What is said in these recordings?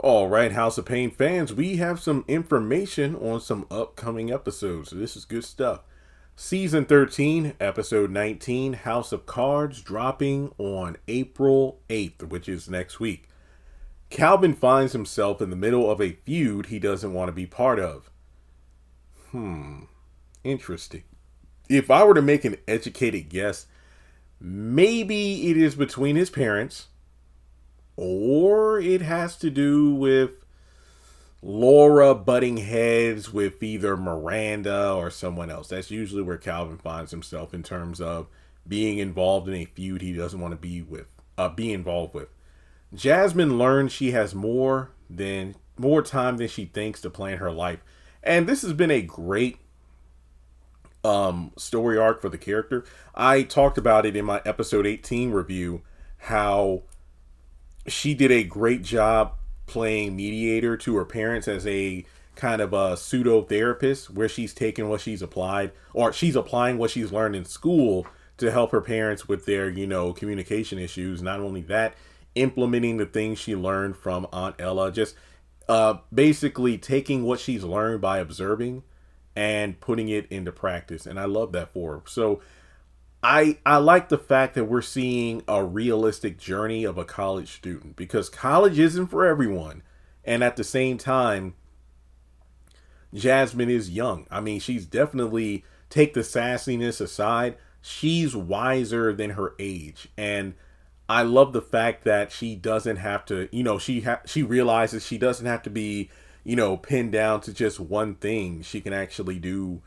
All right, House of Payne fans, we have some information on some upcoming episodes. So this is good stuff. Season 13, episode 19, House of Cards, dropping on April 8th, which is next week. Calvin finds himself in the middle of a feud he doesn't want to be part of. Interesting. If I were to make an educated guess, maybe it is between his parents, or it has to do with Laura butting heads with either Miranda or someone else. That's usually where Calvin finds himself in terms of being involved in a feud he doesn't want to be involved with. Jasmine learns she has more time than she thinks to plan her life, and this has been a great story arc for the character. I talked about it in my episode 18 review, how she did a great job playing mediator to her parents as a kind of a pseudo therapist, where she's taken what she's applied, or she's applying what she's learned in school to help her parents with their, communication issues. Not only that, implementing the things she learned from Aunt Ella, just basically taking what she's learned by observing and putting it into practice. And I love that for her. So I like the fact that we're seeing a realistic journey of a college student, because college isn't for everyone. And at the same time, Jasmine is young. I mean, she's definitely, take the sassiness aside, she's wiser than her age. And I love the fact that she doesn't have to, she realizes she doesn't have to be, pinned down to just one thing. She can actually do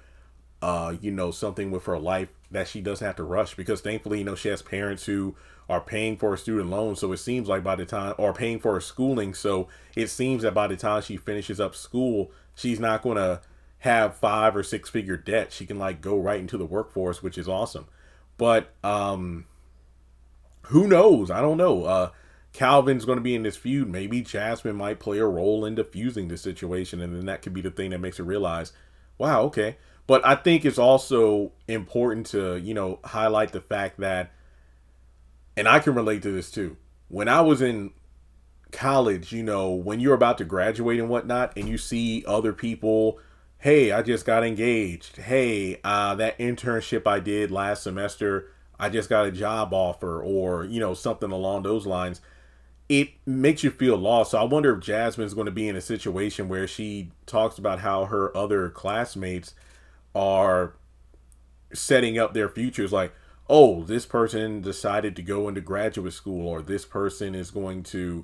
something with her life that she doesn't have to rush, because thankfully, she has parents who are paying for her student loan. So it seems like by the time, or paying for her schooling. So it seems that by the time she finishes up school, she's not going to have 5 or 6 figure debt. She can go right into the workforce, which is awesome. But, who knows? I don't know. Calvin's going to be in this feud. Maybe Jasmine might play a role in diffusing the situation. And then that could be the thing that makes her realize, wow, okay. But I think it's also important to, highlight the fact that, and I can relate to this too. When I was in college, when you're about to graduate and whatnot, and you see other people, hey, I just got engaged. Hey, that internship I did last semester, I just got a job offer, or, something along those lines. It makes you feel lost. So I wonder if Jasmine's going to be in a situation where she talks about how her other classmates are setting up their futures, like, oh, this person decided to go into graduate school, or this person is going to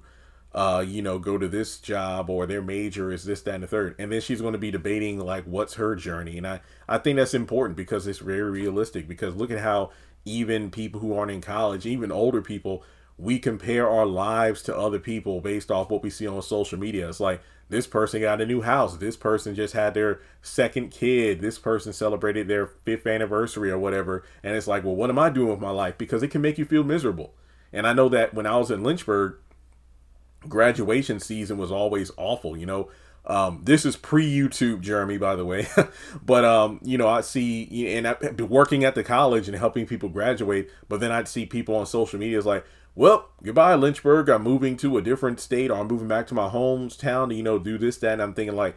go to this job, or their major is this, that, and the third. And then she's going to be debating what's her journey. And I think that's important, because it's very realistic, because look at how even people who aren't in college, even older people, we compare our lives to other people based off what we see on social media. It's like, this person got a new house. This person just had their second kid. This person celebrated their 5th anniversary or whatever. And it's like, well, what am I doing with my life? Because it can make you feel miserable. And I know that when I was in Lynchburg, graduation season was always awful. This is pre-YouTube, Jeremy, by the way. But, I see, and I've been working at the college and helping people graduate. But then I'd see people on social media is like, well, goodbye, Lynchburg. I'm moving to a different state, or I'm moving back to my hometown to, do this, that. And I'm thinking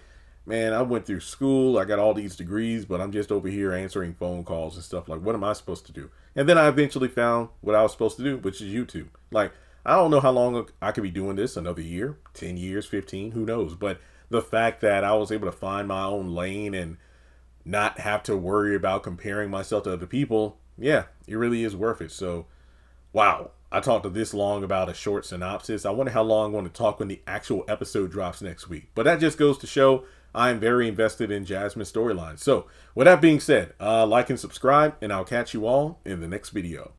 man, I went through school. I got all these degrees, but I'm just over here answering phone calls and stuff. What am I supposed to do? And then I eventually found what I was supposed to do, which is YouTube. I don't know how long I could be doing this, another year, 10 years, 15, who knows? But the fact that I was able to find my own lane and not have to worry about comparing myself to other people, yeah, it really is worth it. So, wow. I talked this long about a short synopsis. I wonder how long I'm going to talk when the actual episode drops next week. But that just goes to show I'm very invested in Jasmine's storyline. So, with that being said, like and subscribe, and I'll catch you all in the next video.